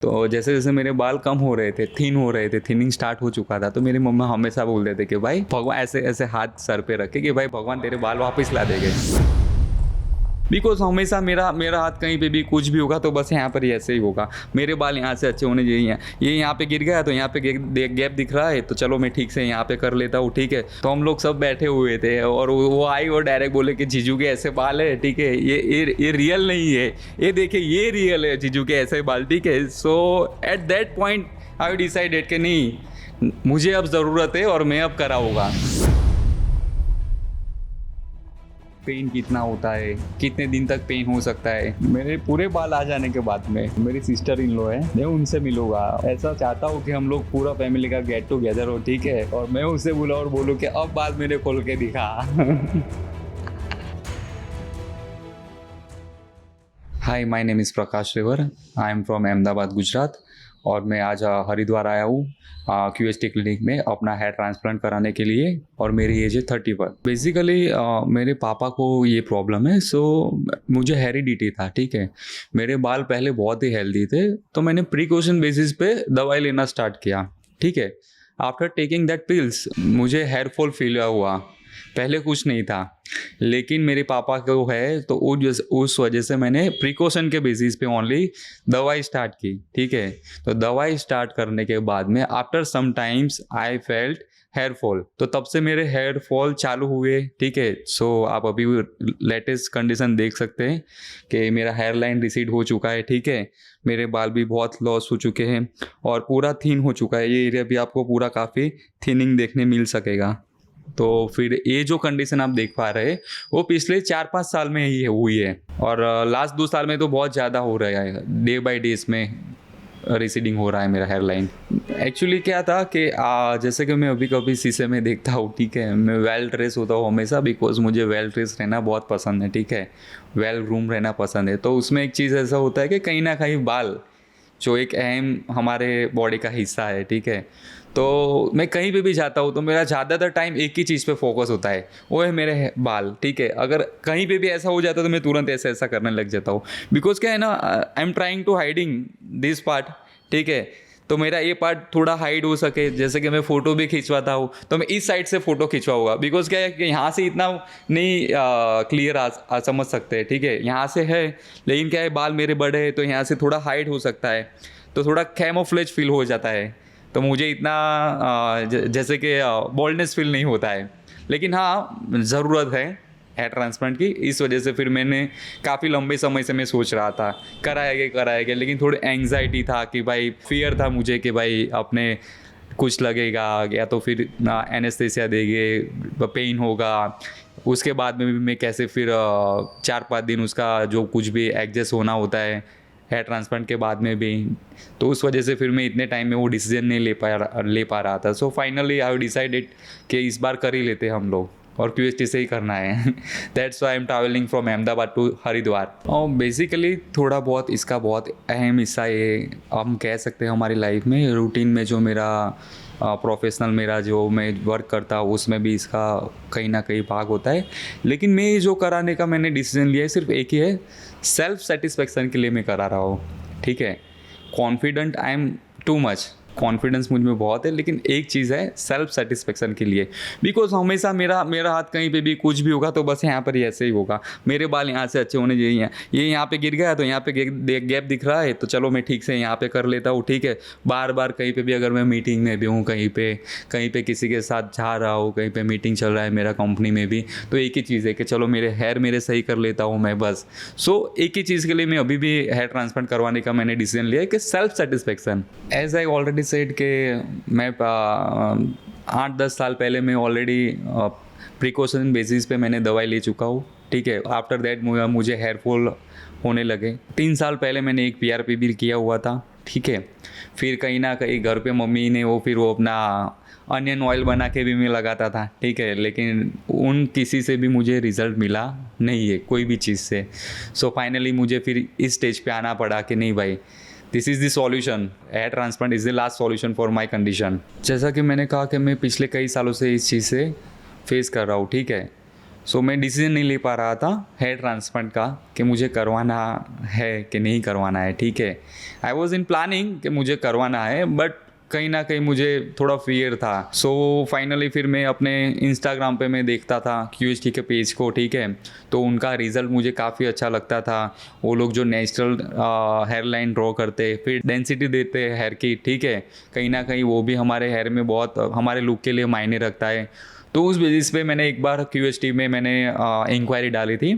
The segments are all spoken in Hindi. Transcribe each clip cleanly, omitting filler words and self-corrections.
तो जैसे जैसे मेरे बाल कम हो रहे थे, थिन हो रहे थे, थिनिंग स्टार्ट हो चुका था, तो मेरी मम्मा हमेशा बोलते थे कि भाई भगवान, ऐसे ऐसे हाथ सर पे रखे कि भाई भगवान तेरे बाल वापस ला देंगे। बिकॉज हमेशा मेरा मेरा हाथ कहीं पे भी कुछ भी होगा तो बस यहाँ पर ही ऐसे ही होगा। मेरे बाल यहाँ से अच्छे होने चाहिए, ये यहाँ पे गिर गया तो यहाँ पे गैप दिख रहा है, तो चलो मैं ठीक से यहाँ पे कर लेता हूँ, ठीक है। तो हम लोग सब बैठे हुए थे और वो आई और डायरेक्ट बोले कि जीजू के ऐसे बाल है, ठीक है, ये रियल नहीं है, ये देखिए ये रियल है जीजू के ऐसे बाल, ठीक है। So at that point I decided कि नहीं, मुझे अब ज़रूरत है और मैं अब कराऊंगा। पेन कितना होता है, कितने दिन तक पेन हो सकता है, मेरे पूरे बाल आ जाने के बाद में मेरी सिस्टर इन लॉ है, मैं उनसे मिलूंगा। ऐसा चाहता हूँ कि हम लोग पूरा फैमिली का गेट टुगेदर हो, ठीक है, और मैं उससे बोला और बोलूँ कि अब बाल मेरे खोल के दिखा। Hi, my name is Prakash Rewar, I am from Ahmedabad Gujarat. और मैं आज हरिद्वार आया हूँ QST क्लिनिक में अपना हेयर ट्रांसप्लांट कराने के लिए, और मेरी एज है 31। बेसिकली मेरे पापा को ये प्रॉब्लम है, सो मुझे हेरिडिटी था, ठीक है। मेरे बाल पहले बहुत ही हेल्दी थे, तो मैंने प्रिकॉशन बेसिस पे दवाई लेना स्टार्ट किया, ठीक है। आफ्टर टेकिंग दैट पिल्स मुझे हेयर फॉल फील हुआ, पहले कुछ नहीं था, लेकिन मेरे पापा को है तो उस वजह से मैंने प्रिकॉशन के बेसिस पे ओनली दवाई स्टार्ट की, ठीक है। तो दवाई स्टार्ट करने के बाद में after some times I felt hair fall, तो तब से मेरे हेयर फॉल चालू हुए, ठीक है। सो आप अभी लेटेस्ट कंडीशन देख सकते हैं कि मेरा हेयर लाइन रिसीड हो चुका है, ठीक है। मेरे बाल भी बहुत लॉस हो चुके हैं और पूरा थिन हो चुका है, ये एरिया भी आपको पूरा काफ़ी थिनिंग देखने मिल सकेगा। तो फिर ये जो कंडीशन आप देख पा रहे हैं वो पिछले 4-5 साल में ही हुई है, और लास्ट 2 साल में तो बहुत ज़्यादा हो रहा है, डे बाय डे इसमें रिसीडिंग हो रहा है मेरा हेयर लाइन। एक्चुअली क्या था कि जैसे कि मैं अभी कभी शीशे में देखता हूँ, ठीक है, मैं वेल ड्रेस होता हूँ हमेशा, बिकॉज मुझे वेल ड्रेस रहना बहुत पसंद है, ठीक है, वेल ग्रूम रहना पसंद है। तो उसमें एक चीज़ ऐसा होता है कि कहीं ना कहीं बाल जो एक अहम हमारे बॉडी का हिस्सा है, ठीक है। तो मैं कहीं पे भी जाता हूँ तो मेरा ज़्यादातर टाइम एक ही चीज़ पे फोकस होता है, वो है मेरे बाल, ठीक है। अगर कहीं पे भी ऐसा हो जाता है तो मैं तुरंत ऐसा ऐसा करने लग जाता हूँ, बिकॉज क्या है ना, I am trying to hiding this part, ठीक है। तो मेरा ये पार्ट थोड़ा हाइड हो सके, जैसे कि मैं फ़ोटो भी खिंचवाता हूँ तो मैं इस साइड से फ़ोटो खिंचवाऊंगा, बिकॉज क्या है कि यहाँ से इतना नहीं क्लियर समझ सकते हैं, ठीक है, यहाँ से है, लेकिन क्या है बाल मेरे बड़े हैं तो यहाँ से थोड़ा हाइड हो सकता है, तो थोड़ा कैमोफ्लेज फील हो जाता है, तो मुझे इतना जैसे कि बोल्डनेस फील नहीं होता है। लेकिन हाँ, ज़रूरत है हेयर ट्रांसप्लांट की, इस वजह से फिर मैंने काफ़ी लंबे समय से मैं सोच रहा था कराएगा, लेकिन थोड़ी एंग्जाइटी था कि भाई, फियर था मुझे कि भाई अपने कुछ लगेगा या तो फिर एनेस्थेसिया देंगे, पेन होगा, उसके बाद में भी मैं कैसे फिर 4-5 दिन उसका जो कुछ भी एडजस्ट होना होता है हेयर ट्रांसप्लांट के बाद में भी, तो उस वजह से फिर मैं इतने टाइम में वो डिसीजन नहीं ले पा रहा था। सो फाइनली आई डिसाइडेड कि इस बार कर ही लेते हम लोग, और QST से ही करना है। That's why I am travelling from Ahmedabad to Haridwar. और बेसिकली थोड़ा बहुत इसका बहुत अहम हिस्सा ये हम कह सकते हैं हमारी लाइफ में, रूटीन में जो मेरा प्रोफेशनल मेरा जो मैं वर्क करता हूँ उसमें भी इसका कहीं ना कहीं भाग होता है। लेकिन मैं जो कराने का मैंने डिसीजन लिया है सिर्फ एक ही है, सेल्फ सेटिस्फेक्शन के लिए मैं करा रहा हूँ, ठीक है। Confident I am too much, confidence मुझ में बहुत है, लेकिन एक चीज़ है सेल्फ सेटिस्फेक्शन के लिए, बिकॉज हमेशा मेरा मेरा हाथ कहीं पे भी कुछ भी होगा तो बस यहाँ पर ही ऐसे ही होगा, मेरे बाल यहाँ से अच्छे होने चाहिए, ये यहाँ पे गिर गया तो यहाँ पे गैप दिख रहा है, तो चलो मैं ठीक से यहाँ पे कर लेता हूँ, ठीक है। बार बार कहीं पे भी अगर मैं मीटिंग में भी हूँ, कहीं पे किसी के साथ जा रहा हूँ, कहीं पे मीटिंग चल रहा है मेरा कंपनी में भी, तो एक ही चीज़ है कि चलो मेरे हेयर मेरे सही कर लेता हूँ मैं बस। सो एक ही चीज़ के लिए मैं अभी भी हेयर ट्रांसप्लांट करवाने का मैंने डिसीजन लिया है कि self satisfaction. As I already said के मैं 8-10 साल पहले मैं ऑलरेडी प्रिकॉशन बेसिस पे मैंने दवाई ले चुका हूँ, ठीक है। आफ्टर दैट मुझे हेयर फॉल होने लगे। 3 साल पहले मैंने एक PRP भी किया हुआ था, ठीक है। फिर कहीं ना कहीं घर पे मम्मी ने वो अपना अनियन ऑयल बना के भी मैं लगाता था, ठीक है, लेकिन उन किसी से भी मुझे रिज़ल्ट मिला नहीं है कोई भी चीज़ से। सो फाइनली मुझे फिर इस स्टेज पे आना पड़ा कि नहीं भाई, this is the solution, hair transplant is the last solution for my condition. जैसा कि मैंने कहा कि मैं पिछले कई सालों से इस चीज़ से फेस कर रहा हूँ, ठीक है। सो मैं डिसीजन नहीं ले पा रहा था हेयर ट्रांसप्लांट का कि मुझे करवाना है कि नहीं करवाना है, ठीक है। आई वॉज इन प्लानिंग कि मुझे करवाना है, बट कहीं ना कहीं मुझे थोड़ा फियर था। सो फाइनली फिर मैं अपने इंस्टाग्राम पे मैं देखता था QHT के पेज को, ठीक है। तो उनका रिज़ल्ट मुझे काफ़ी अच्छा लगता था। वो लोग जो नेचुरल हेयर लाइन ड्रॉ करते, फिर डेंसिटी देते हेयर की, ठीक है, कहीं ना कहीं वो भी हमारे हेयर में बहुत हमारे लुक के लिए मायने रखता है। तो उस बेसिस पे मैंने एक बार QHT में मैंने इंक्वायरी डाली थी,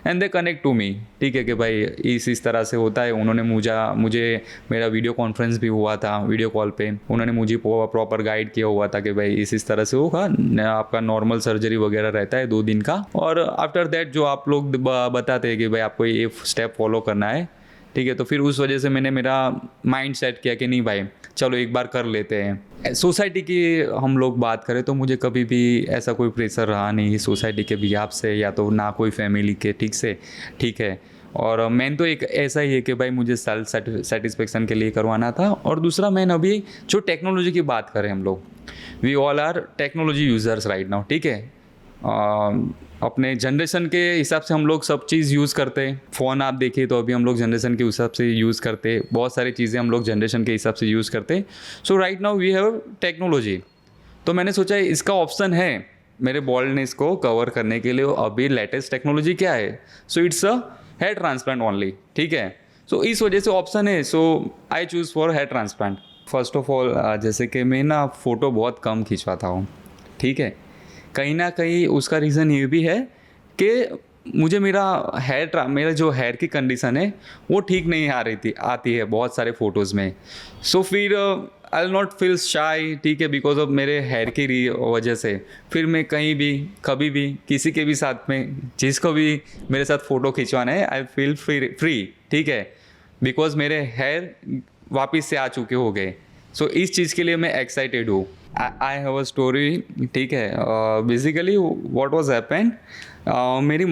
and they connect to me, ठीक है, कि भाई इस तरह से होता है। उन्होंने मुझे मेरा वीडियो कॉन्फ्रेंस भी हुआ था, वीडियो कॉल पे उन्होंने मुझे प्रॉपर गाइड किया हुआ था कि भाई इस तरह से होगा, आपका नॉर्मल सर्जरी वगैरह रहता है 2 दिन का, और आफ्टर दैट जो आप लोग बताते हैं कि भाई आपको ये स्टेप फॉलो करना है, ठीक है। तो फिर उस वजह से मैंने मेरा माइंड सेट किया कि नहीं भाई चलो एक बार कर लेते हैं। सोसाइटी की हम लोग बात करें तो मुझे कभी भी ऐसा कोई प्रेशर रहा नहीं सोसाइटी के बिहाफ से, या तो ना कोई फैमिली के, ठीक है। और मेन तो एक ऐसा ही है कि भाई मुझे सेल्फ सेटिस्फेक्शन के लिए करवाना था। और दूसरा मेन, अभी जो टेक्नोलॉजी की बात करें हम लोग, we all are technology users right now, ठीक है। अपने जनरेशन के हिसाब से हम लोग सब चीज़ यूज़ करते हैं। फ़ोन आप देखिए तो अभी हम लोग जनरेशन के हिसाब से यूज़ करते हैं, बहुत सारी चीज़ें हम लोग जनरेशन के हिसाब से यूज़ करते हैं। So right now we have technology. तो मैंने सोचा इसका ऑप्शन है मेरे बॉल्डनेस को कवर करने के लिए। अभी लेटेस्ट टेक्नोलॉजी क्या है? So it's a hair transplant only, ठीक है। सो इस वजह से ऑप्शन है, so I choose for hair transplant. First of all जैसे कि मैं ना फ़ोटो बहुत कम खिंचवाता हूँ, ठीक है। कहीं ना कहीं उसका रीज़न ये भी है कि मुझे मेरा जो हेयर की कंडीशन है वो ठीक नहीं आती है बहुत सारे फ़ोटोज़ में। सो फिर आई विल नॉट फील शाई, ठीक है, बिकॉज ऑफ मेरे हेयर की वजह से फिर मैं कहीं भी कभी भी किसी के भी साथ में जिसको भी मेरे साथ फ़ोटो खिंचवाना है आई फील फ्री, ठीक है, बिकॉज मेरे हेयर वापस से आ चुके हो गए। सो इस चीज़ के लिए मैं एक्साइटेड हूँ। आई हैव अ स्टोरी, ठीक है। बेसिकली व्हाट वाज हैपेंड, मेरी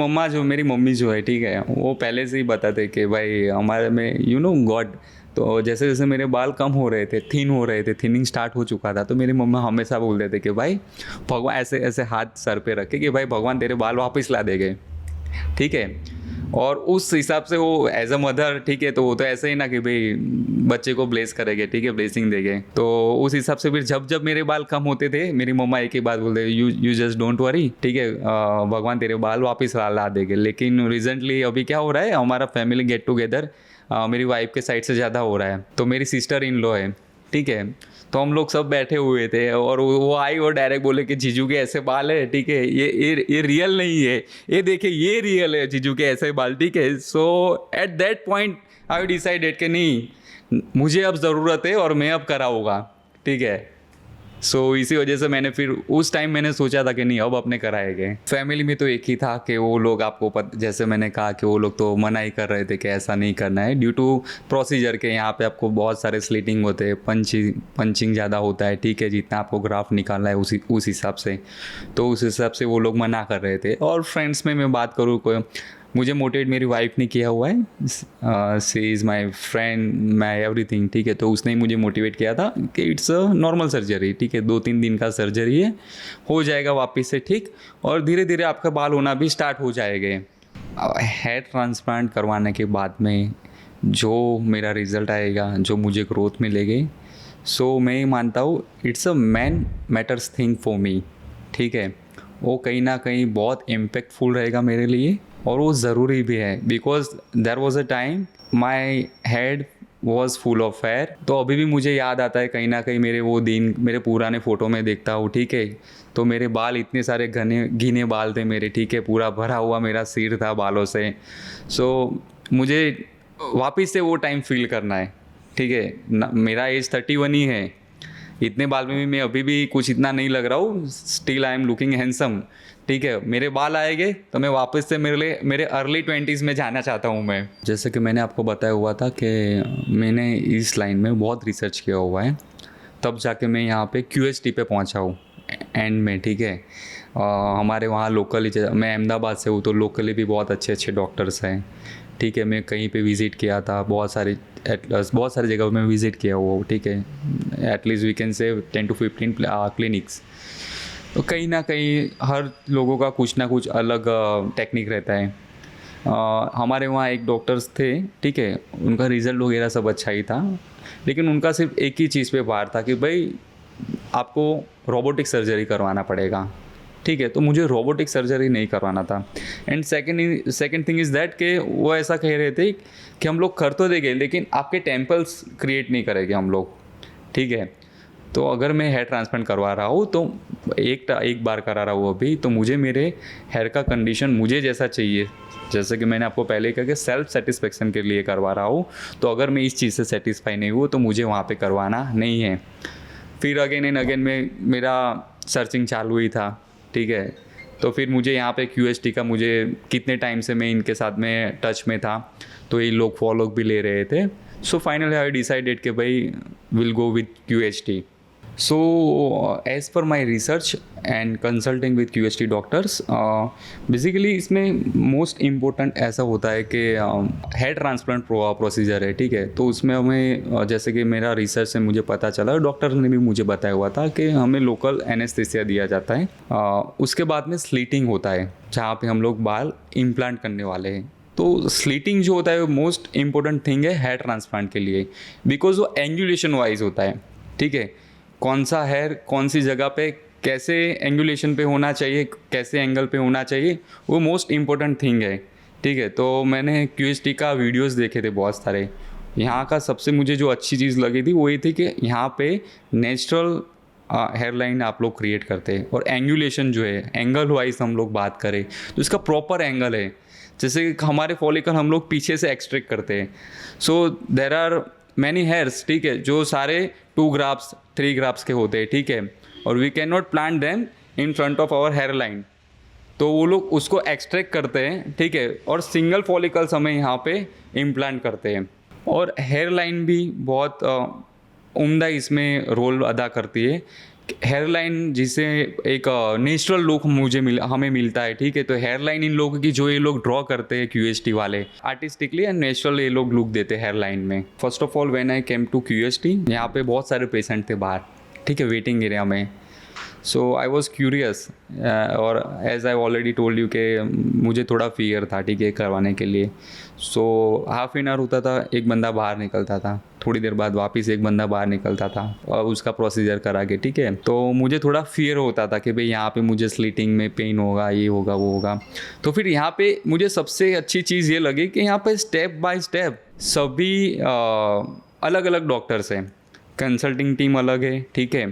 मम्मी जो है, ठीक है, वो पहले से ही बताते कि भाई हमारे में गॉड। तो जैसे जैसे मेरे बाल कम हो रहे थे, थिनिंग स्टार्ट हो चुका था, तो मेरी मम्मा हमेशा बोलते थे कि भाई भगवान, ऐसे ऐसे हाथ सर पे रखे कि भाई भगवान तेरे बाल वापस ला देंगे, ठीक है। और उस हिसाब से वो एज अ मदर, ठीक है, तो वो तो ऐसे ही ना कि भाई बच्चे को ब्लेस करेंगे, ठीक है, ब्लेसिंग देंगे। तो उस हिसाब से फिर जब मेरे बाल कम होते थे मेरी मम्मा एक ही बात बोलते, यू जस्ट डोंट वरी, ठीक है, भगवान तेरे बाल वापस ला देंगे। लेकिन रिसेंटली अभी क्या हो रहा है, हमारा फैमिली गेट टुगेदर मेरी वाइफ के साइड से ज़्यादा हो रहा है। तो मेरी सिस्टर इन लॉ है, ठीक है। तो हम लोग सब बैठे हुए थे और वो आई और डायरेक्ट बोले कि जीजू के ऐसे बाल है, ठीक है, ये रियल नहीं है, ये देखिए ये रियल है जीजू के ऐसे बाल, ठीक है। So at that point I decided कि नहीं, मुझे अब ज़रूरत है और मैं अब कराऊंगा, ठीक है। सो इसी वजह से मैंने फिर उस टाइम मैंने सोचा था कि नहीं अब अपने कराएंगे। फैमिली में तो एक ही था कि वो लोग आपको जैसे मैंने कहा कि वो लोग तो मना ही कर रहे थे कि ऐसा नहीं करना है, ड्यू टू प्रोसीजर के यहाँ पे आपको बहुत सारे स्लिटिंग होते हैं, पंचिंग ज़्यादा होता है, ठीक है, जितना आपको ग्राफ निकालना है उस हिसाब से। तो उस हिसाब से वो लोग मना कर रहे थे। और फ्रेंड्स में मैं बात करूँ, कोई मुझे मोटिवेट मेरी वाइफ ने किया हुआ है, she is my friend, my everything, ठीक है। तो उसने ही मुझे मोटिवेट किया था कि इट्स अ नॉर्मल सर्जरी, ठीक है, 2-3 दिन का सर्जरी है, हो जाएगा वापस से ठीक, और धीरे धीरे आपका बाल होना भी स्टार्ट हो जाएंगे। हेयर ट्रांसप्लांट करवाने के बाद में जो मेरा रिज़ल्ट आएगा, जो मुझे ग्रोथ मिलेगी, सो मैं मानता हूँ it's a matters thing for me, ठीक है। वो कहीं ना कहीं बहुत इम्पैक्टफुल रहेगा मेरे लिए, और वो ज़रूरी भी है, because there was a time my head was full of hair. तो अभी भी मुझे याद आता है कहीं ना कहीं मेरे वो दिन, मेरे पुराने फ़ोटो में देखता हूँ, ठीक है। तो मेरे बाल इतने सारे घने बाल थे मेरे, ठीक है, पूरा भरा हुआ मेरा सिर था बालों से। सो मुझे वापस से वो टाइम फील करना है, ठीक है। मेरा एज 31 ही है, इतने बाल में भी मैं अभी भी कुछ इतना नहीं लग रहा हूँ, still I am looking handsome, ठीक है। मेरे बाल आएंगे तो मैं वापस से मेरे अर्ली 20s में जाना चाहता हूँ मैं। जैसे कि मैंने आपको बताया हुआ था कि मैंने इस लाइन में बहुत रिसर्च किया हुआ है, तब जाके मैं यहाँ पे QHT पे पहुँचा हूँ एंड में, ठीक है। हमारे वहाँ लोकली, मैं अहमदाबाद से हूँ, तो लोकली भी बहुत अच्छे डॉक्टर्स हैं, ठीक है। मैं कहीं पे विज़िट किया था, बहुत सारी जगह में विज़िट किया हुआ हूँ, ठीक है। At least we can say 10 to 15 clinics. तो कहीं ना कहीं हर लोगों का कुछ ना कुछ अलग टेक्निक रहता है। हमारे वहाँ एक डॉक्टर्स थे, ठीक है, उनका रिज़ल्ट वगैरह सब अच्छा ही था, लेकिन उनका सिर्फ एक ही चीज़ पे भार था कि भाई आपको रोबोटिक सर्जरी करवाना पड़ेगा, ठीक है। तो मुझे रोबोटिक सर्जरी नहीं करवाना था। And second thing is that कि वो ऐसा कह रहे थे कि हम लोग कर तो देंगे लेकिन आपके टेम्पल्स क्रिएट नहीं करेंगे हम लोग, ठीक है। तो अगर मैं हेयर ट्रांसप्लांट करवा रहा हूँ तो एक बार करा रहा हूँ अभी, तो मुझे मेरे हेयर का कंडीशन मुझे जैसा चाहिए, जैसे कि मैंने आपको पहले कहा कि सेल्फ सेटिस्फेक्शन के लिए करवा रहा हूँ। तो अगर मैं इस चीज़ से सेटिस्फाई नहीं हूँ तो मुझे वहाँ पे करवाना नहीं है। फिर अगेन एंड अगेन में मेरा सर्चिंग चालू ही था, ठीक है। तो फिर मुझे यहाँ पे QHT का, मुझे कितने टाइम से मैं इनके साथ में टच में था, तो ये लोग फॉलो भी ले रहे थे। सो फाइनली आई डिसाइडेड कि भाई will go with QHT। So, as per my research and consulting with QHT doctors, basically इसमें मोस्ट इम्पोर्टेंट ऐसा होता है कि हेयर ट्रांसप्लांट प्रोसीजर है, ठीक है। तो उसमें हमें जैसे कि मेरा रिसर्च से मुझे पता चला, डॉक्टर ने भी मुझे बताया हुआ था कि हमें लोकल एनेस्थीसिया दिया जाता है। उसके बाद में स्लीटिंग होता है जहाँ पे हम लोग बाल इम्प्लांट करने वाले हैं। तो स्लीटिंग जो होता है वो मोस्ट इम्पोर्टेंट थिंग है हेयर ट्रांसप्लांट के लिए, बिकॉज वो एंगुलेशन वाइज होता है, ठीक है। कौन सा हेयर कौन सी जगह पे कैसे एंगुलेशन पे होना चाहिए, कैसे एंगल पे होना चाहिए, वो मोस्ट इम्पोर्टेंट थिंग है, ठीक है। तो मैंने QHT का वीडियोस देखे थे बहुत सारे। यहाँ का सबसे मुझे जो अच्छी चीज़ लगी थी वो ये थी कि यहाँ पे नेचुरल हेयर लाइन आप लोग क्रिएट करते हैं, और एंगुलेशन जो है एंगल वाइज हम लोग बात करें तो इसका प्रॉपर एंगल है। जैसे हमारे फॉलिकल हम लोग पीछे से एक्सट्रैक्ट करते हैं, सो देर आर मैनी हेयर्स, ठीक है, जो सारे 2 ग्राफ्स 3 ग्राफ्स के होते हैं, ठीक है, और we can not plant them in front of our hair line. तो वो लोग उसको एक्सट्रैक्ट करते हैं, ठीक है, और सिंगल फॉलिकल्स हमें यहाँ पे इम्प्लांट करते हैं। और हेयर लाइन भी बहुत उम्दा इसमें रोल अदा करती है। हेयर लाइन जिसे एक नेचुरल लुक हमें मिलता है, ठीक है। तो हेयर लाइन इन लोगों की जो ये लोग ड्रॉ करते हैं QHT वाले, आर्टिस्टिकली एंड नेचुरल ये लोग लुक देते हैं हेयर लाइन में। First of all when I came to QHT, यहाँ पे बहुत सारे पेशेंट थे बाहर, ठीक है, वेटिंग एरिया में। सो आई वॉज क्यूरियस, और as I already told you कि मुझे थोड़ा फियर था, ठीक है, करवाने के लिए। सो हाफ एन आवर होता था, एक बंदा बाहर निकलता था, थोड़ी देर बाद वापस एक बंदा बाहर निकलता था और उसका प्रोसीजर करा के, ठीक है। तो मुझे थोड़ा फियर होता था कि भाई यहाँ पे मुझे स्लीटिंग में पेन होगा, ये होगा, वो होगा। तो फिर यहाँ पे मुझे सबसे अच्छी चीज़ ये लगी कि यहाँ पे स्टेप बाय स्टेप सभी अलग अलग डॉक्टर्स हैं, कंसल्टिंग टीम अलग है, ठीक है।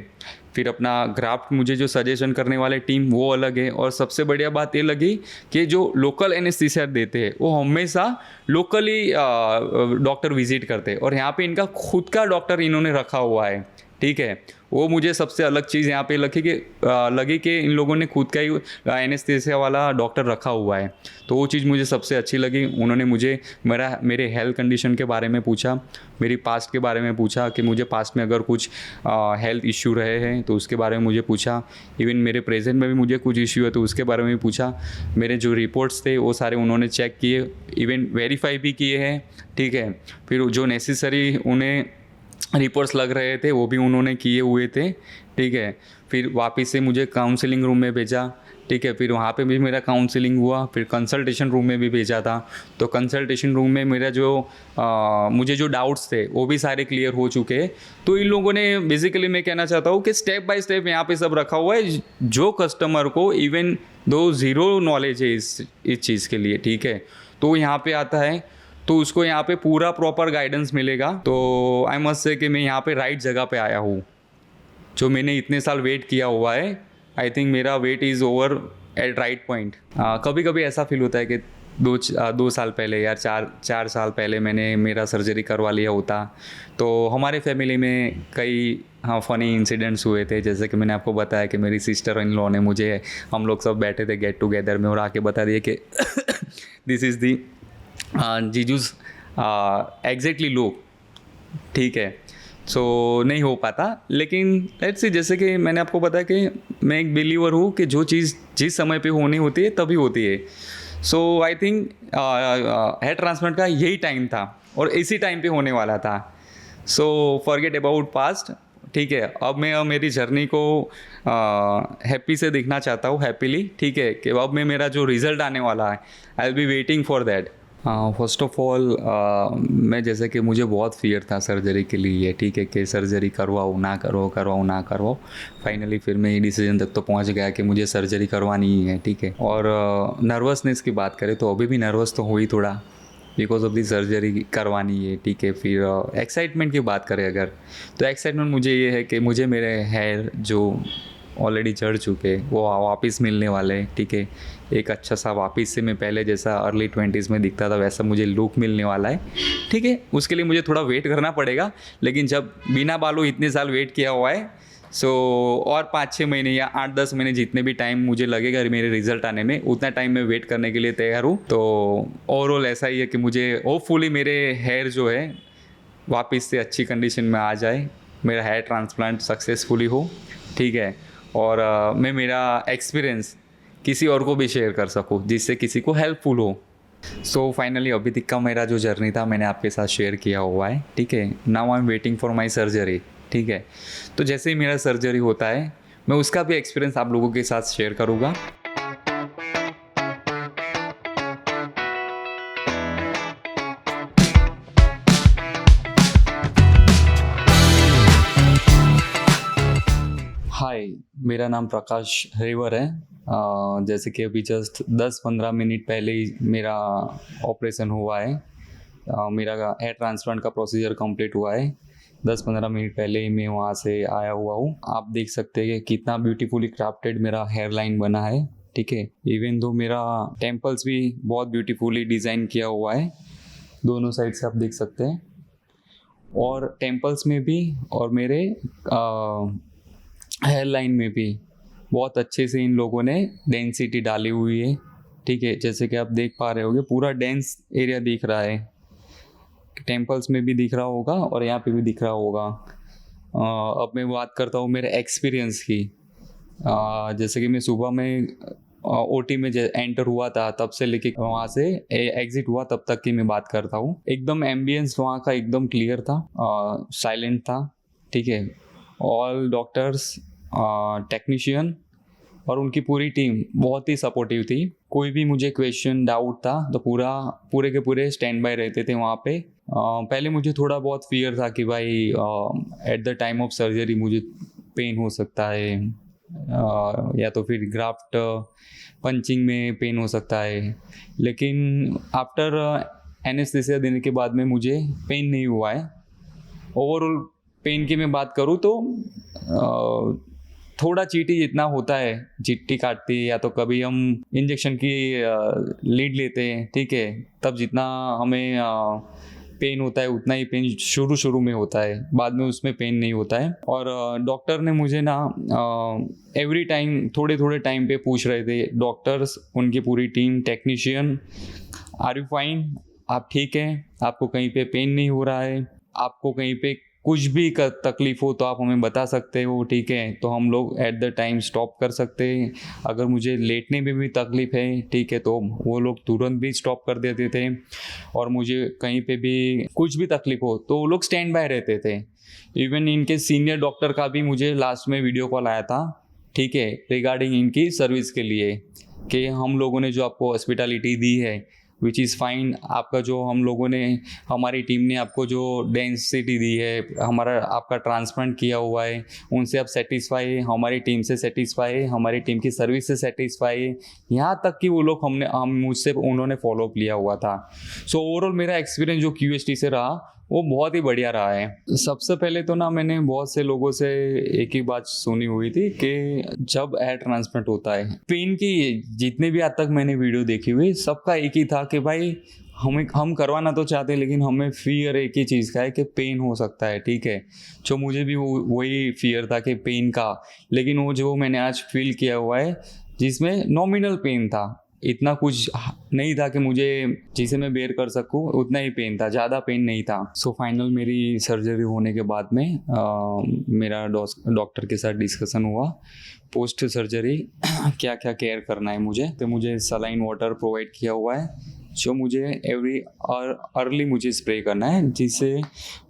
फिर अपना ग्राफ्ट मुझे जो सजेशन करने वाले टीम वो अलग है, और सबसे बढ़िया बात ये लगी कि जो लोकल एनेस्थीसिया देते हैं वो हमेशा लोकली डॉक्टर विजिट करते हैं, और यहाँ पे इनका खुद का डॉक्टर इन्होंने रखा हुआ है, ठीक है। वो मुझे सबसे अलग चीज़ यहाँ पे लगी कि इन लोगों ने खुद का ही एनेस्थीसिया वाला डॉक्टर रखा हुआ है। तो वो चीज़ मुझे सबसे अच्छी लगी। उन्होंने मुझे मेरे हेल्थ कंडीशन के बारे में पूछा, मेरी पास्ट के बारे में पूछा कि मुझे पास्ट में अगर कुछ हेल्थ इश्यू रहे हैं तो उसके बारे में मुझे पूछा। इवन मेरे प्रेजेंट में भी मुझे कुछ इश्यू है तो उसके बारे में भी पूछा। मेरे जो रिपोर्ट्स थे वो सारे उन्होंने चेक किए, इवन वेरीफाई भी किए हैं, ठीक है। फिर जो नेसेसरी उन्हें रिपोर्ट्स लग रहे थे वो भी उन्होंने किए हुए थे, ठीक है। फिर वापस से मुझे काउंसलिंग रूम में भेजा, ठीक है। फिर वहाँ पे भी मेरा काउंसलिंग हुआ। फिर कंसल्टेशन रूम में भी भेजा था। तो कंसल्टेशन रूम में मेरा मुझे जो डाउट्स थे वो भी सारे क्लियर हो चुके हैं। तो इन लोगों ने बेसिकली, मैं कहना चाहता हूँ कि स्टेप बाय स्टेप यहाँ पे सब रखा हुआ है, जो कस्टमर को इवन दो ज़ीरो नॉलेज है इस चीज़ के लिए, ठीक है, तो यहाँ पे आता है तो उसको यहाँ पे पूरा प्रॉपर गाइडेंस मिलेगा। तो आई मस्ट से कि मैं यहाँ पे राइट जगह पे आया हूँ। जो मैंने इतने साल वेट किया हुआ है, आई थिंक मेरा wait is over at right point. कभी कभी ऐसा फील होता है कि दो साल पहले या चार साल पहले मैंने मेरा सर्जरी करवा लिया होता तो हमारे फैमिली में कई फ़नी इंसिडेंट्स हुए थे। जैसे कि मैंने आपको बताया कि मेरी सिस्टर इन लॉ ने मुझे, हम लोग सब बैठे थे गेट टुगेदर में और आके बता दिए कि this is the Jesus exactly look, ठीक है। सो नहीं हो पाता, लेकिन लेट्स सी, जैसे कि मैंने आपको बताया कि मैं एक बिलीवर हूँ कि जो चीज़ जिस समय पे होनी होती है तभी होती है। So I think hair transplant का यही टाइम था और इसी टाइम पे होने वाला था। सो फॉरगेट अबाउट पास्ट, ठीक है। अब मैं मेरी जर्नी को हैप्पी से देखना चाहता हूँ, हैप्पीली, ठीक है, कि अब मैं मेरा जो रिज़ल्ट आने वाला है, I will be waiting for that. First of all मैं जैसे कि मुझे बहुत फियर था सर्जरी के लिए, ठीक है, कि सर्जरी करवाऊँ ना करवाऊँ ना करवाऊँ। फाइनली फिर मैं ये डिसीजन तक तो पहुंच गया कि मुझे सर्जरी करवानी ही है, ठीक है। और नर्वसनेस की बात करें तो अभी भी नर्वस तो हुई थोड़ा, बिकॉज ऑफ दी सर्जरी करवानी है, ठीक है। फिर एक्साइटमेंट की बात करें अगर, तो एक्साइटमेंट मुझे ये है कि मुझे मेरे हेयर जो ऑलरेडी झड़ चुके वो वापस मिलने वाले हैं, ठीक है। एक अच्छा सा वापस से मैं पहले जैसा अर्ली 20s में दिखता था वैसा मुझे लुक मिलने वाला है, ठीक है। उसके लिए मुझे थोड़ा वेट करना पड़ेगा, लेकिन जब बिना बालों इतने साल वेट किया हुआ है, सो और 5-6 महीने या 8-10 महीने जितने भी टाइम मुझे लगेगा मेरे रिजल्ट आने में, उतना टाइम मैं वेट करने के लिए तैयार हूँ। तो ओवरऑल ऐसा ही है कि मुझे होपफुली मेरे हेयर जो है वापस से अच्छी कंडीशन में आ जाए, मेरा हेयर ट्रांसप्लांट सक्सेसफुली हो, ठीक है। और मैं मेरा एक्सपीरियंस किसी और को भी शेयर कर सकूँ जिससे किसी को हेल्पफुल हो। सो फाइनली अभी तक का मेरा जो जर्नी था मैंने आपके साथ शेयर किया हुआ है, ठीक है। Now I am waiting for my surgery, ठीक है। तो जैसे ही मेरा सर्जरी होता है मैं उसका भी एक्सपीरियंस आप लोगों के साथ शेयर करूँगा। हाय, मेरा नाम प्रकाश हरिवर है। जैसे कि अभी जस्ट 10-15 मिनट पहले ही मेरा ऑपरेशन हुआ है। मेरा हेयर ट्रांसप्लांट का प्रोसीजर कंप्लीट हुआ है। 10-15 मिनट पहले ही मैं वहाँ से आया हुआ हूँ। आप देख सकते हैं कि कितना ब्यूटीफुली क्राफ्टेड मेरा हेयर लाइन बना है, ठीक है। इवन दो मेरा टेम्पल्स भी बहुत ब्यूटीफुली डिज़ाइन किया हुआ है, दोनों साइड से आप देख सकते हैं। और टेम्पल्स में भी और मेरे हेयर लाइन में भी बहुत अच्छे से इन लोगों ने डेंसिटी डाली हुई है, ठीक है। जैसे कि आप देख पा रहे होगे पूरा डेंस एरिया दिख रहा है, टेम्पल्स में भी दिख रहा होगा और यहाँ पे भी दिख रहा होगा। अब मैं बात करता हूँ मेरे एक्सपीरियंस की। जैसे कि मैं सुबह में ओटी में एंटर हुआ था तब से लेके वहाँ से एग्जिट हुआ तब तक की मैं बात करता हूँ। एकदम एम्बियंस वहाँ का एकदम क्लियर था, साइलेंट था, ठीक है। ऑल डॉक्टर्स, टेक्नीशियन और उनकी पूरी टीम बहुत ही सपोर्टिव थी। कोई भी मुझे क्वेश्चन डाउट था तो पूरे के पूरे स्टैंड बाय रहते थे वहाँ पे। पहले मुझे थोड़ा बहुत फियर था कि भाई at the time of surgery मुझे पेन हो सकता है, या तो फिर ग्राफ्ट पंचिंग में पेन हो सकता है। लेकिन आफ्टर एनेस्थीसिया देने के बाद में मुझे पेन नहीं हुआ है। ओवरऑल पेन की मैं बात करूँ तो थोड़ा चीटी जितना होता है, चिट्टी काटती है या तो कभी हम इंजेक्शन की लीड लेते हैं, ठीक है, तब जितना हमें पेन होता है उतना ही पेन शुरू में होता है, बाद में उसमें पेन नहीं होता है। और डॉक्टर ने मुझे ना एवरी टाइम थोड़े टाइम पे पूछ रहे थे डॉक्टर्स, उनकी पूरी team, technician, are you fine, आप ठीक हैं, आपको कहीं पे पेन नहीं हो रहा है, आपको कहीं पे कुछ भी तकलीफ हो तो आप हमें बता सकते हो, ठीक है, तो हम लोग एट द टाइम स्टॉप कर सकते हैं। अगर मुझे लेटने में भी तकलीफ है, ठीक है, तो वो लोग तुरंत भी स्टॉप कर देते थे। और मुझे कहीं पे भी कुछ भी तकलीफ हो तो वो लोग स्टैंड बाय रहते थे। इवन इनके सीनियर डॉक्टर का भी मुझे लास्ट में वीडियो कॉल आया था, ठीक है, रिगार्डिंग इनकी सर्विस के लिए, कि हम लोगों ने जो आपको हॉस्पिटलिटी दी है विच इज़ फाइन, आपका जो हम लोगों ने, हमारी टीम ने आपको जो डेंसिटी दी है, हमारा आपका ट्रांसप्लांट किया हुआ है, उनसे आप सेटिस्फाई है, हमारी टीम से सेटिस्फाई है, हमारी टीम की सर्विस से सेटिस्फाई है, यहाँ तक कि वो लोग मुझसे उन्होंने फॉलोअप लिया हुआ था। सो ओवरऑल मेरा एक्सपीरियंस जो QST से रहा वो बहुत ही बढ़िया रहा है। सबसे पहले तो ना मैंने बहुत से लोगों से एक ही बात सुनी हुई थी कि जब हेयर ट्रांसप्लांट होता है, पेन की जितने भी आज तक मैंने वीडियो देखी हुई सबका एक ही था कि भाई हम करवाना तो चाहते लेकिन हमें फियर एक ही चीज़ का है कि पेन हो सकता है, ठीक है। जो मुझे भी वही फियर था कि पेन का, लेकिन वो जो मैंने आज फील किया हुआ है जिसमें नॉमिनल पेन था, इतना कुछ नहीं था कि मुझे जिसे मैं बेयर कर सकूं, उतना ही पेन था, ज़्यादा पेन नहीं था। सो फाइनल मेरी सर्जरी होने के बाद में मेरा डॉक्टर के साथ डिस्कशन हुआ पोस्ट सर्जरी क्या क्या केयर करना है मुझे। तो मुझे सलाइन वाटर प्रोवाइड किया हुआ है, जो मुझे अर्ली मुझे स्प्रे करना है, जिससे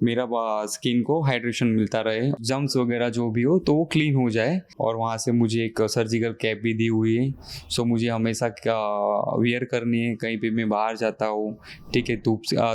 मेरा स्किन को हाइड्रेशन मिलता रहे, जम्स वगैरह जो भी हो तो वो क्लीन हो जाए। और वहाँ से मुझे एक सर्जिकल कैप भी दी हुई है, सो मुझे हमेशा वियर करनी है। कहीं पे मैं बाहर जाता हूँ, ठीक है,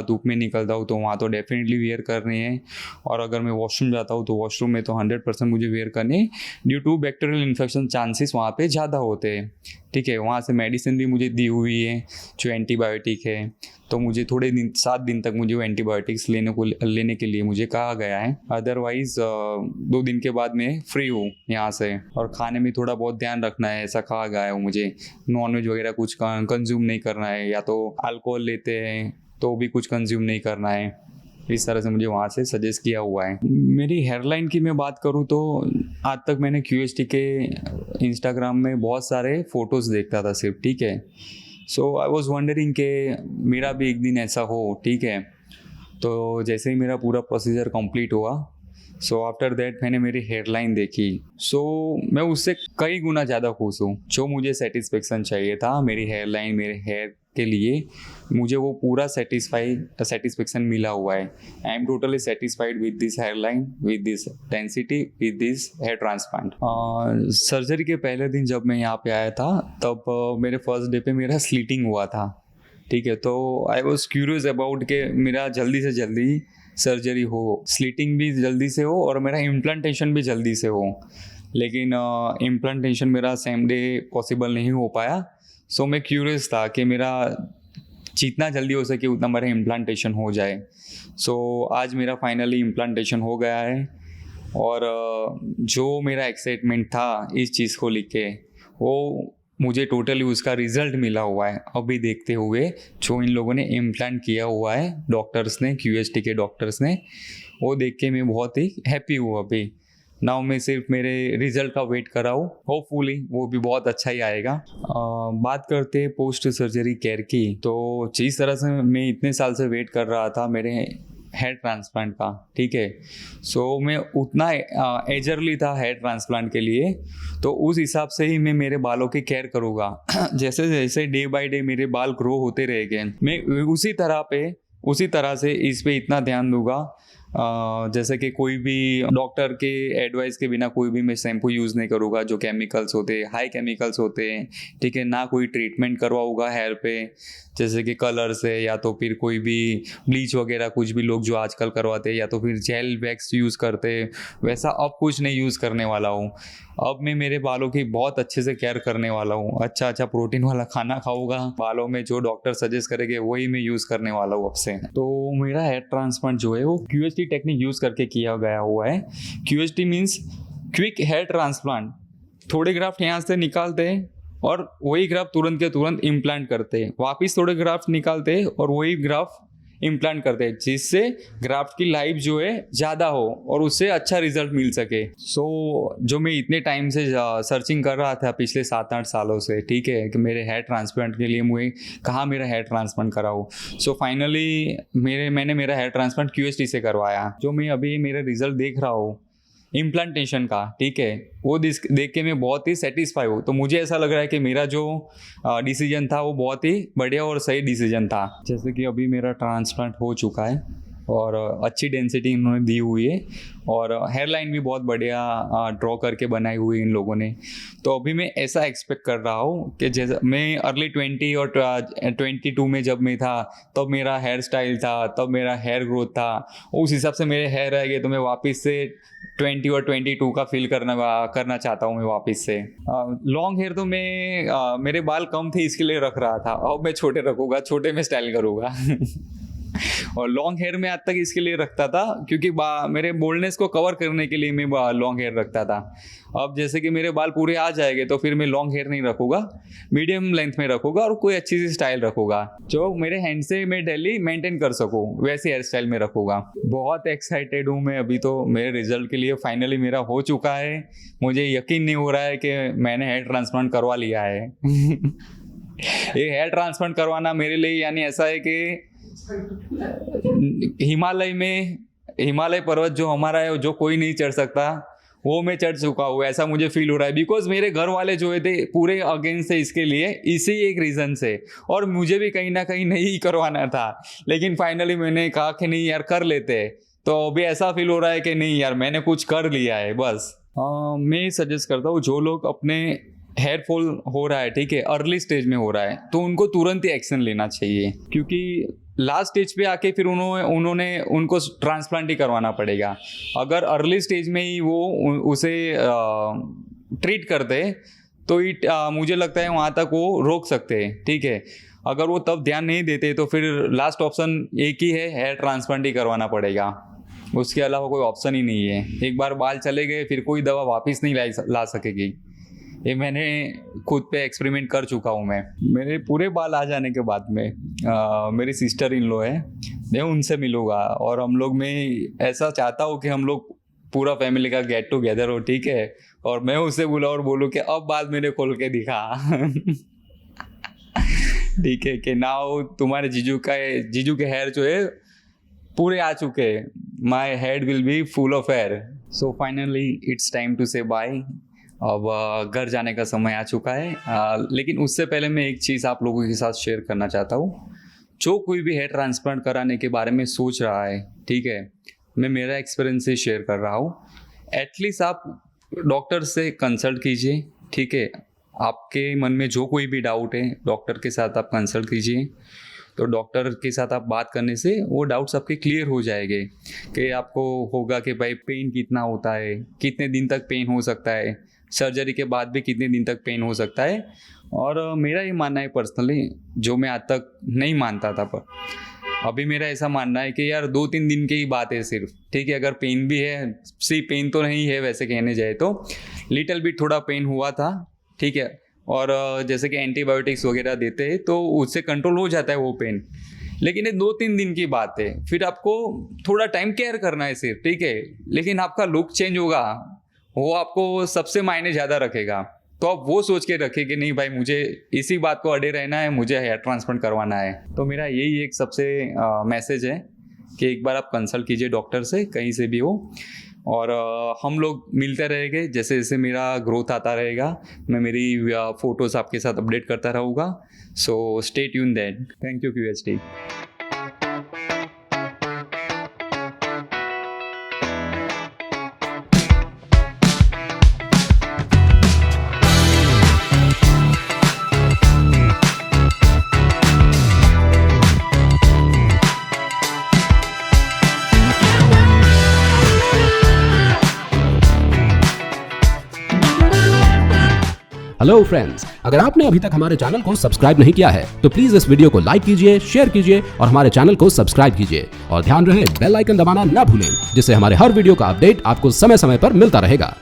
धूप में निकलता हूँ तो वहाँ तो डेफिनेटली वियर करनी है। और अगर मैं वॉशरूम जाता हूँ तो वॉशरूम में तो 100% मुझे वियर करनी है, due to bacterial infection chances वहाँ पे ज़्यादा होते हैं, ठीक है। वहाँ से मेडिसिन भी मुझे दी हुई है जो एंटीबायोटिक है, तो मुझे 7 दिन तक मुझे वो एंटीबायोटिक्स लेने के लिए मुझे कहा गया है। अदरवाइज 2 दिन के बाद मैं फ्री हूँ यहाँ से। और खाने में थोड़ा बहुत ध्यान रखना है, ऐसा कहा गया है मुझे। नॉनवेज वगैरह कुछ कंज्यूम नहीं करना है, या तो अल्कोहल लेते हैं तो भी कुछ कंज्यूम नहीं करना है। इस तरह से मुझे वहाँ से सजेस्ट किया हुआ है। मेरी हेयरलाइन की मैं बात करूँ तो आज तक मैंने QST के इंस्टाग्राम में बहुत सारे फ़ोटोज़ देखता था सिर्फ, ठीक है। सो आई वॉज वंडरिंग कि मेरा भी एक दिन ऐसा हो, ठीक है। तो जैसे ही मेरा पूरा प्रोसीजर कंप्लीट हुआ, सो आफ्टर दैट मैंने मेरी हेयरलाइन देखी, सो मैं उससे कई गुना ज़्यादा खुश हूँ। जो मुझे सेटिस्फेक्शन चाहिए था मेरी हेयरलाइन, मेरे हेयर के लिए, मुझे वो पूरा सेटिस्फेक्शन मिला हुआ है। I am totally satisfied with this hairline, with this density, with this hair transplant. Surgery के पहले दिन जब मैं यहाँ पे आया था, तब मेरे फर्स्ट डे पे मेरा स्लीटिंग हुआ था, ठीक है। तो आई वॉज क्यूरियस अबाउट के मेरा जल्दी से जल्दी सर्जरी हो, स्लीटिंग भी जल्दी से हो और मेरा इम्प्लांटेशन भी जल्दी से हो। लेकिन इम्प्लांटेशन मेरा सेम डे पॉसिबल नहीं हो पाया। सो मैं क्यूरियस था कि मेरा जितना जल्दी हो सके उतना मेरा इम्प्लांटेशन हो जाए। सो आज मेरा फाइनली इम्प्लांटेशन हो गया है। और जो मेरा एक्साइटमेंट था इस चीज़ को लेके, वो मुझे टोटली उसका रिजल्ट मिला हुआ है अभी देखते हुए। जो इन लोगों ने इम्प्लांट किया हुआ है, डॉक्टर्स ने, QST के डॉक्टर्स ने, वो देख के मैं बहुत ही हैप्पी हूँ अभी। नाउ मैं सिर्फ मेरे रिजल्ट का वेट कर रहा हूँ, होपफुली वो भी बहुत अच्छा ही आएगा। बात करते हैं पोस्ट सर्जरी केयर की, तो जिस तरह से मैं इतने साल से वेट कर रहा था मेरे हेयर ट्रांसप्लांट का, ठीक है। सो मैं उतना एजरली था हेयर ट्रांसप्लांट के लिए, तो उस हिसाब से ही मैं मेरे बालों की केयर करूँगा। जैसे जैसे डे बाय डे मेरे बाल ग्रो होते रहेंगे, मैं उसी तरह से इस पे इतना ध्यान दूंगा। जैसे कि कोई भी डॉक्टर के एडवाइस के बिना कोई भी मैं शैम्पू यूज़ नहीं करूँगा जो केमिकल्स होते हैं, हाई केमिकल्स होते हैं, ठीक है। ना कोई ट्रीटमेंट करवाऊँगा हेयर पे, जैसे कि कलर से, या तो फिर कोई भी ब्लीच वगैरह कुछ भी लोग जो आजकल करवाते हैं, या तो फिर जेल वैक्स यूज़ करते हैं, वैसा अब कुछ नहीं यूज़ करने वाला हूँ। अब मैं मेरे बालों की बहुत अच्छे से केयर करने वाला हूँ। अच्छा प्रोटीन वाला खाना खाऊंगा, बालों में जो डॉक्टर सजेस्ट करेंगे वही मैं यूज़ करने वाला हूँ अब से। तो मेरा हेयर ट्रांसप्लांट जो है वो QST टेक्निक यूज़ करके किया गया हुआ है। QST means quick hair transplant. थोड़े ग्राफ्ट यहाँ से निकालते हैं और वही ग्राफ्ट तुरंत के तुरंत इम्प्लांट करते हैं, वापिस थोड़े ग्राफ्ट निकालते हैं और वही ग्राफ्ट इम्प्लांट करते हैं, जिससे ग्राफ्ट की लाइफ जो है ज़्यादा हो और उससे अच्छा रिजल्ट मिल सके। सो जो मैं इतने टाइम से सर्चिंग कर रहा था पिछले 7-8 सालों से, ठीक है, कि मेरे हेयर ट्रांसप्लांट के लिए मुझे कहाँ मेरा हेयर ट्रांसप्लांट कराऊँ। सो फाइनली मैंने मेरा हेयर ट्रांसप्लांट QST से करवाया। जो मैं अभी मेरा रिजल्ट देख रहा हूँ इम्प्लांटेशन का, ठीक है, वो देख के मैं बहुत ही सेटिस्फाई हूँ। तो मुझे ऐसा लग रहा है कि मेरा जो डिसीजन था वो बहुत ही बढ़िया और सही डिसीजन था। जैसे कि अभी मेरा ट्रांसप्लांट हो चुका है और अच्छी डेंसिटी इन्होंने दी हुई है और हेयरलाइन भी बहुत बढ़िया ड्रॉ करके बनाई हुई है इन लोगों ने। तो अभी मैं ऐसा एक्सपेक्ट कर रहा हूँ कि जैसे मैं अर्ली 20 और 22 में जब मैं था तब मेरा हेयर स्टाइल था, तब मेरा हेयर ग्रोथ था, उस हिसाब से मेरे हेयर रह गए। तो मैं वापस से 20 और 22 का फील करना चाहता हूँ मैं वापस से। लॉन्ग हेयर तो मैं मेरे बाल कम थे इसके लिए रख रहा था, अब मैं छोटे रखूँगा, छोटे में स्टाइल करूँगा। और लॉन्ग हेयर में आज तक इसके लिए रखता था क्योंकि मेरे बोल्डनेस को कवर करने के लिए मैं लॉन्ग हेयर रखता था। अब जैसे कि मेरे बाल पूरे आ जाएंगे तो फिर मैं लॉन्ग हेयर नहीं रखूँगा, मीडियम लेंथ में रखूँगा और कोई अच्छी सी स्टाइल रखूँगा जो मेरे हैंड से मैं डेली मेंटेन कर सकूँ, वैसे हेयर स्टाइल में रखूँगा। बहुत एक्साइटेड हूँ मैं अभी तो मेरे रिजल्ट के लिए। फाइनली मेरा हो चुका है, मुझे यकीन नहीं हो रहा है कि मैंने हेयर ट्रांसप्लांट करवा लिया है। ये हेयर ट्रांसप्लांट करवाना मेरे लिए यानी ऐसा है कि हिमालय पर्वत जो हमारा है जो कोई नहीं चढ़ सकता, वो मैं चढ़ चुका हूँ, ऐसा मुझे फील हो रहा है। बिकॉज मेरे घर वाले जो थे पूरे अगेंस्ट थे इसके लिए, इसी एक रीज़न से, और मुझे भी कहीं ना कहीं नहीं करवाना था। लेकिन फाइनली मैंने कहा कि नहीं यार कर लेते, तो अभी ऐसा फील हो रहा है कि नहीं यार मैंने कुछ कर लिया है बस। मैं सजेस्ट करता हूँ जो लोग अपने हेयर फॉल हो रहा है, ठीक है, अर्ली स्टेज में हो रहा है, तो उनको तुरंत ही एक्शन लेना चाहिए, क्योंकि लास्ट स्टेज पे आके फिर उनको ट्रांसप्लांट ही करवाना पड़ेगा। अगर अर्ली स्टेज में ही वो उसे ट्रीट करते तो मुझे लगता है वहाँ तक वो रोक सकते हैं, ठीक है। अगर वो तब ध्यान नहीं देते तो फिर लास्ट ऑप्शन एक ही है, हेयर ट्रांसप्लांट ही करवाना पड़ेगा, उसके अलावा कोई ऑप्शन ही नहीं है। एक बार बाल चले गए फिर कोई दवा वापस नहीं ला सकेगी। ये मैंने खुद पे एक्सपेरिमेंट कर चुका हूँ मैं। मेरे पूरे बाल आ जाने के बाद में मेरी सिस्टर इन लॉ है, मैं उनसे मिलूँगा, और हम लोग, मैं ऐसा चाहता हूँ कि हम लोग पूरा फैमिली का गेट टुगेदर हो, ठीक है, और मैं उससे बोला और बोलूँ कि अब बाल मेरे खोल के दिखा ठीक है, कि नाउ तुम्हारे जीजू के हेयर जो है पूरे आ चुके, my head will be full of hair. So finally it's time to say bye. अब घर जाने का समय आ चुका है, लेकिन उससे पहले मैं एक चीज़ आप लोगों के साथ शेयर करना चाहता हूँ। जो कोई भी हेयर ट्रांसप्लांट कराने के बारे में सोच रहा है, ठीक है, मैं मेरा एक्सपीरियंस से शेयर कर रहा हूँ। एटलीस्ट आप डॉक्टर से कंसल्ट कीजिए, ठीक है। आपके मन में जो कोई भी डाउट है डॉक्टर के साथ आप कंसल्ट कीजिए, तो डॉक्टर के साथ आप बात करने से वो डाउट्स आपके क्लियर हो जाएंगे। कि आपको होगा कि भाई पेन कितना होता है, कितने दिन तक पेन हो सकता है, सर्जरी के बाद भी कितने दिन तक पेन हो सकता है। और मेरा ये मानना है पर्सनली, जो मैं आज तक नहीं मानता था, पर अभी मेरा ऐसा मानना है कि यार 2-3 दिन की ही बात है सिर्फ, ठीक है। अगर पेन भी है, पेन तो नहीं है वैसे कहने जाए तो, लिटिल बिट थोड़ा पेन हुआ था, ठीक है, और जैसे कि एंटीबायोटिक्स वगैरह देते हैं तो उससे कंट्रोल हो जाता है वो पेन। लेकिन ये 2-3 दिन की बात है, फिर आपको थोड़ा टाइम केयर करना है सिर्फ, ठीक है। लेकिन आपका लुक चेंज होगा, वो आपको सबसे मायने ज़्यादा रखेगा। तो आप वो सोच के रखें कि नहीं भाई मुझे इसी बात को अड़े रहना है, मुझे हेयर ट्रांसप्लांट करवाना है। तो मेरा यही एक सबसे मैसेज है कि एक बार आप कंसल्ट कीजिए डॉक्टर से, कहीं से भी हो, और हम लोग मिलते रहेंगे। जैसे जैसे मेरा ग्रोथ आता रहेगा मैं मेरी फ़ोटोज़ आपके साथ अपडेट करता रहूँगा। So stay tune that. Thank you QHT। Hello friends, अगर आपने अभी तक हमारे चैनल को सब्सक्राइब नहीं किया है तो प्लीज इस वीडियो को लाइक कीजिए, शेयर कीजिए और हमारे चैनल को सब्सक्राइब कीजिए। और ध्यान रहे बेल आइकन दबाना ना भूलें, जिससे हमारे हर वीडियो का अपडेट आपको समय समय पर मिलता रहेगा।